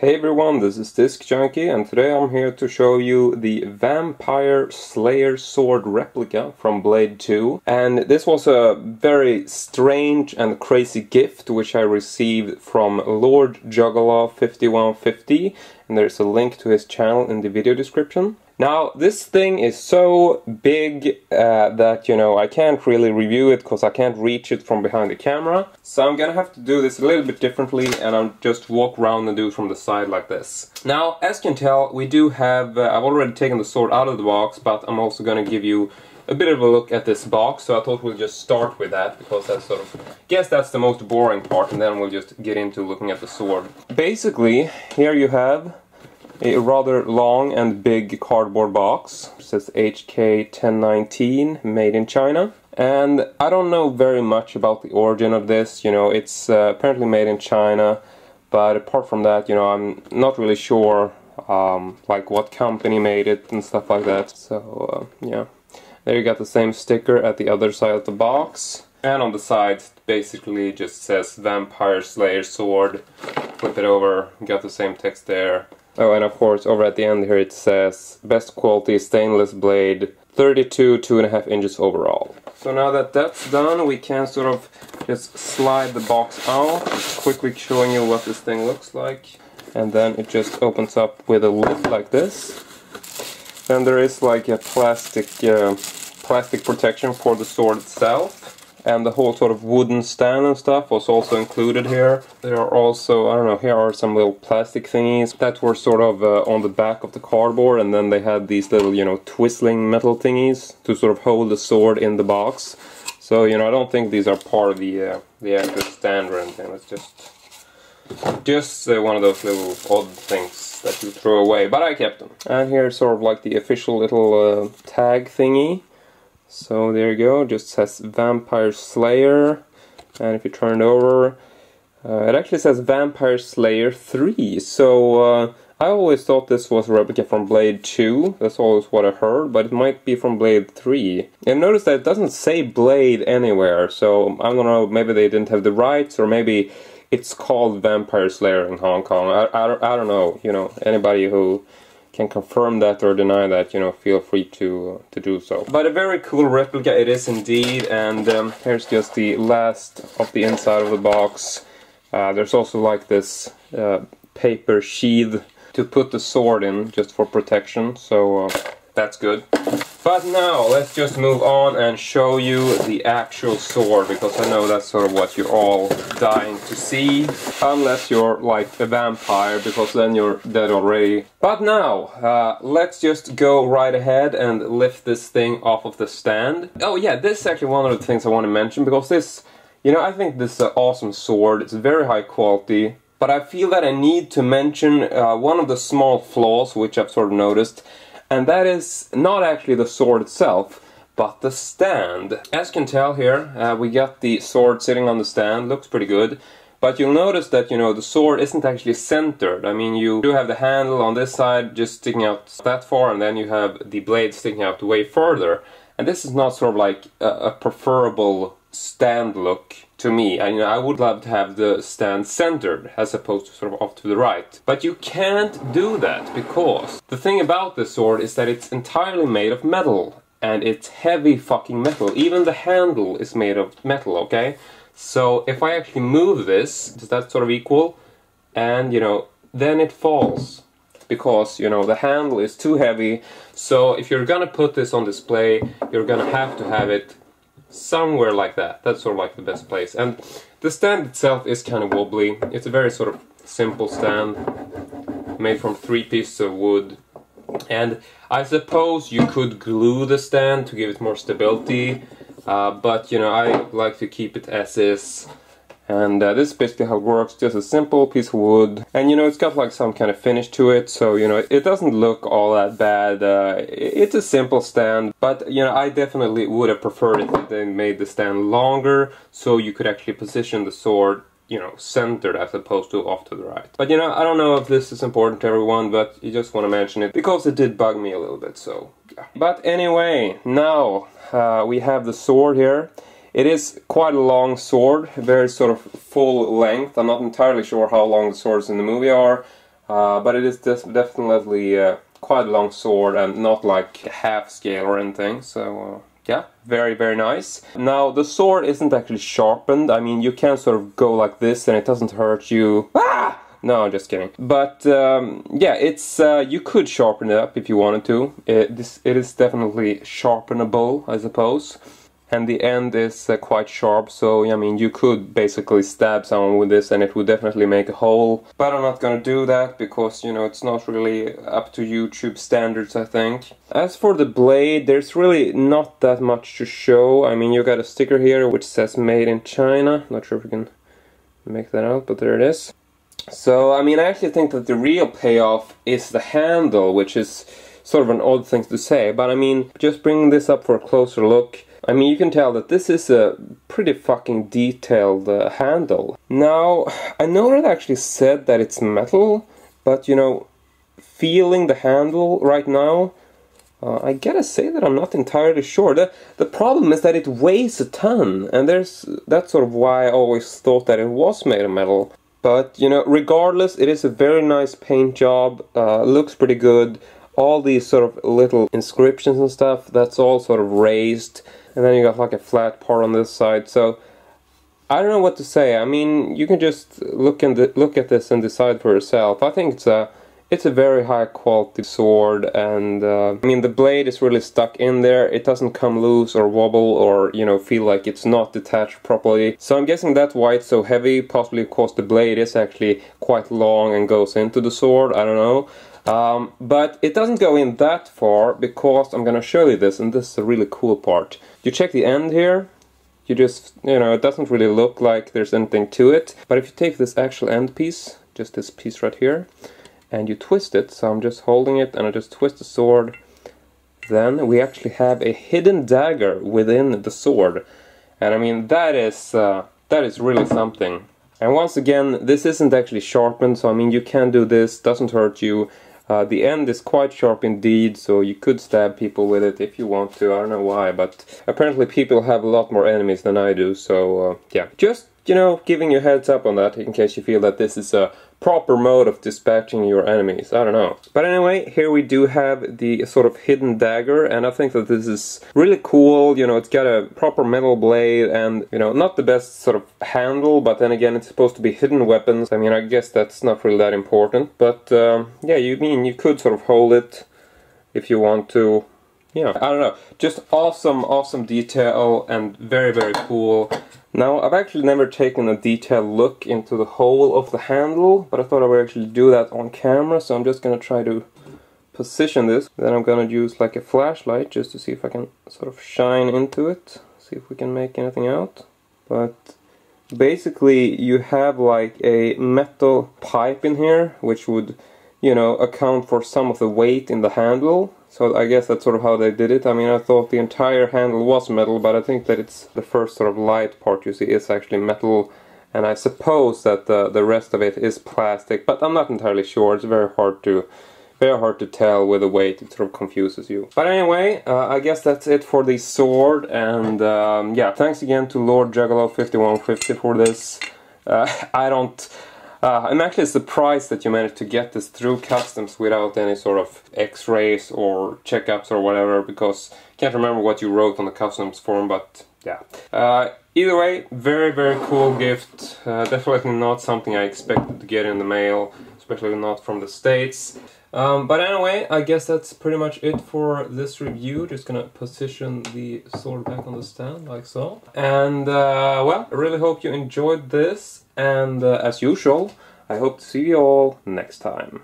Hey everyone, this is Disc Junkie, and today I'm here to show you the Vampire Slayer Sword replica from Blade 2. And this was a very strange and crazy gift which I received from Lord Juggalo 5150, and there's a link to his channel in the video description. Now, this thing is so big that, I can't really review it because I can't reach it from behind the camera. So I'm gonna have to do this a little bit differently, and I'll just walk around and do it from the side like this. Now, as you can tell, we do have, I've already taken the sword out of the box, but I'm also gonna give you a bit of a look at this box, so I thought we'll just start with that, because that's sort of, I guess that's the most boring part, and then we'll just get into looking at the sword. Basically, here you have a rather long and big cardboard box. It says HK 1019, made in China. And I don't know very much about the origin of this. It's apparently made in China, but apart from that, I'm not really sure like what company made it and stuff like that. So yeah, there you got the same sticker at the other side of the box. And on the side, basically just says Vampire Slayer Sword. Flip it over, got the same text there. Oh, and of course, over at the end here it says best quality stainless blade, 32 2.5 inches overall. So now that that's done, we can sort of just slide the box out, quickly showing you what this thing looks like. And then it just opens up with a lid like this. Then there is like a plastic protection for the sword itself. And the whole sort of wooden stand and stuff was also included here. There are also, I don't know, here are some little plastic thingies that were sort of on the back of the cardboard, and then they had these little, twizzling metal thingies to sort of hold the sword in the box. So, I don't think these are part of the actual stand or anything. It's just one of those little odd things that you throw away, but I kept them. And here's sort of like the official little tag thingy. So there you go, just says Vampire Slayer, and if you turn it over, it actually says Vampire Slayer 3, so I always thought this was a replica from Blade 2, that's always what I heard, but it might be from Blade 3. And notice that it doesn't say Blade anywhere, so I don't know, maybe they didn't have the rights, or maybe it's called Vampire Slayer in Hong Kong, I don't know, anybody who can confirm that or deny that, feel free to do so. But a very cool replica it is indeed, and here's just the last of the inside of the box. There's also like this paper sheath to put the sword in, just for protection, so that's good. But now, let's just move on and show you the actual sword, because I know that's sort of what you're all dying to see. Unless you're like a vampire, because then you're dead already. But now, let's just go right ahead and lift this thing off of the stand. Oh yeah, this is actually one of the things I want to mention, because this, I think this is an awesome sword. It's very high quality. But I feel that I need to mention one of the small flaws which I've sort of noticed. And that is not actually the sword itself, but the stand. As you can tell here, we got the sword sitting on the stand, looks pretty good. But you'll notice that, the sword isn't actually centered. I mean, you do have the handle on this side just sticking out that far, and then you have the blade sticking out way further. And this is not sort of like a preferable stand look to me. I would love to have the stand centered as opposed to sort of off to the right. But you can't do that, because the thing about this sword is that it's entirely made of metal, and it's heavy fucking metal. Even the handle is made of metal, okay? So if I actually move this, does that sort of equal? And then it falls, because the handle is too heavy. So if you're gonna put this on display, you're gonna have to have it somewhere like that. That's sort of like the best place. And the stand itself is kind of wobbly. It's a very sort of simple stand, made from 3 pieces of wood. And I suppose you could glue the stand to give it more stability, but I like to keep it as is. And this is basically how it works, just a simple piece of wood. And it's got like some kind of finish to it, so it doesn't look all that bad. It's a simple stand, but I definitely would have preferred it if they made the stand longer, so you could actually position the sword, centered as opposed to off to the right. But I don't know if this is important to everyone, but you just want to mention it, because it did bug me a little bit, so yeah. But anyway, now we have the sword here. It is quite a long sword, very sort of full length. I'm not entirely sure how long the swords in the movie are, but it is definitely quite a long sword and not like half scale or anything, so yeah, very, very nice. Now, the sword isn't actually sharpened. I mean, you can sort of go like this and it doesn't hurt you. Ah! No, I'm just kidding. But yeah, it's you could sharpen it up if you wanted to. It is definitely sharpenable, I suppose. And the end is quite sharp, so I mean, you could basically stab someone with this and it would definitely make a hole. But I'm not gonna do that because, you know, it's not really up to YouTube standards, I think. As for the blade, there's really not that much to show. I mean, you got a sticker here which says made in China. Not sure if we can make that out, but there it is. So, I mean, I actually think that the real payoff is the handle, which is sort of an odd thing to say. But I mean, just bringing this up for a closer look, I mean, you can tell that this is a pretty fucking detailed handle. Now, I know that I actually said that it's metal, but you know, feeling the handle right now, I gotta say that I'm not entirely sure. The problem is that it weighs a ton, and that's sort of why I always thought that it was made of metal. But, you know, regardless, it is a very nice paint job, looks pretty good. All these sort of little inscriptions and stuff, that's all sort of raised. And then you got like a flat part on this side, so I don't know what to say. I mean, you can just look at this and decide for yourself. I think it's a very high quality sword, and I mean, the blade is really stuck in there. It doesn't come loose or wobble or, you know, feel like it's not detached properly. So I'm guessing that's why it's so heavy, possibly because the blade is actually quite long and goes into the sword, I don't know. But it doesn't go in that far because I'm gonna show you this, and this is a really cool part. You check the end here, you just, you know, it doesn't really look like there's anything to it, but if you take this actual end piece, just this piece right here, and you twist it, so I'm just holding it and I just twist the sword, then we actually have a hidden dagger within the sword. And I mean, that is really something. And once again, this isn't actually sharpened, so I mean, you can do this, doesn't hurt you. The end is quite sharp indeed, so you could stab people with it if you want to. I don't know why, but apparently people have a lot more enemies than I do, so yeah. Just, you know, giving you a heads up on that in case you feel that this is a proper mode of dispatching your enemies. I don't know. But anyway, here we do have the sort of hidden dagger, and I think that this is really cool. You know, it's got a proper metal blade and, you know, not the best sort of handle, but then again, it's supposed to be hidden weapons. I mean, I guess that's not really that important, but yeah, you could sort of hold it if you want to. Yeah, I don't know. Just awesome detail and very, very cool. Now, I've actually never taken a detailed look into the whole of the handle, but I thought I would actually do that on camera, so I'm just gonna try to position this. Then I'm gonna use like a flashlight just to see if I can sort of shine into it, see if we can make anything out. But basically, you have like a metal pipe in here, which would, you know, account for some of the weight in the handle. So I guess that's sort of how they did it. I mean, I thought the entire handle was metal, but I think that it's the first sort of light part you see is actually metal, and I suppose that the rest of it is plastic, but I'm not entirely sure. It's very hard to tell with the weight. It sort of confuses you. But anyway, I guess that's it for the sword, and yeah, thanks again to Lord Juggalo 5150 for this. I'm actually surprised that you managed to get this through customs without any sort of x-rays or checkups or whatever, because I can't remember what you wrote on the customs form, but yeah. Either way, very, very cool gift. Definitely not something I expected to get in the mail, especially not from the States. But anyway, I guess that's pretty much it for this review. Just gonna position the sword back on the stand, like so. And, well, I really hope you enjoyed this. And, as usual, I hope to see you all next time.